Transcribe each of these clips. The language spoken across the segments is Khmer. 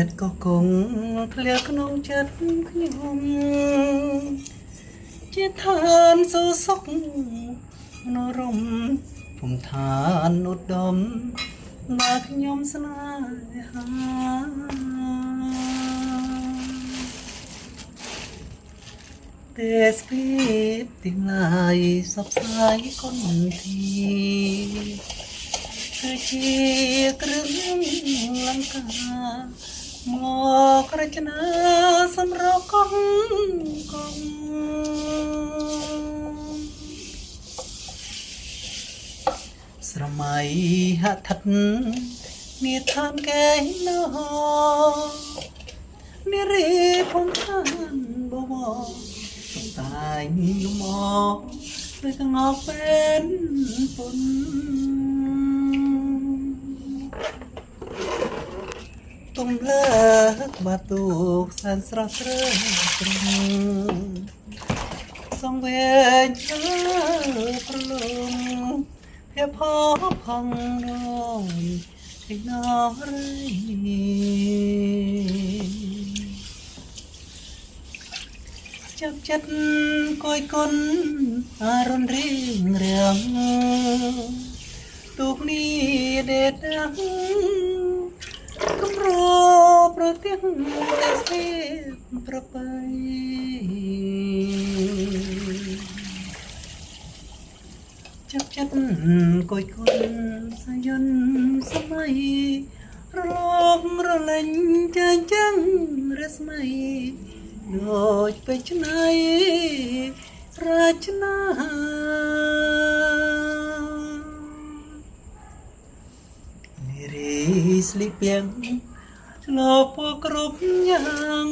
តក៏គង់ធ្លាក់ក្នុងចិត្តខ្ញុំជាឋានសុសុខនរមភូមិឋានឧត្តមមកខ្ញុំស្នេហាទេសភាពទាំងឡាយសពស្លាយគុនទីគឺជាគ្រឿងលង្ការមករចនាសម្រកងស្រមៃហដ្ឋិតនាឋានកែណោនារីភូមិឋានបវរតែងលំអឬកងអពេលពុនទំលើកបាទូកសែនស្រស់ស្រើព្រឹងសងវែងឈើប្រលងភាពផផងនងឯណរីចាប់ចិត្តគួយគុណអរុនរៀងរៀងទូកនេះដេតដាំកំរប្រទេសទេសភាពប្របីចាប់ចិត្តគួយគុណសយន្តសម័យរលករលែងចាញ់ចាំងរស្មីដូចពេជ្រណៃរាជនានារីស្លីពីងឆ្លោពូគ្រប់យ៉ាង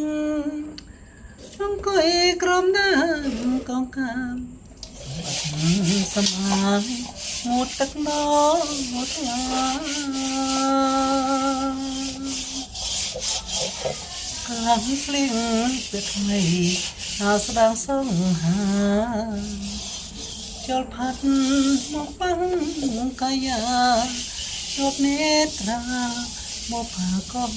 អង្គុយក្រំដាកងកាមសម្អាងងូតទឹកណងូតថ្លាខាងស្លៀងពេលថ្មីអាស្ដាងសងហាជលផាត់មកបាំងកាយាជួបនេត្រាមកផាកង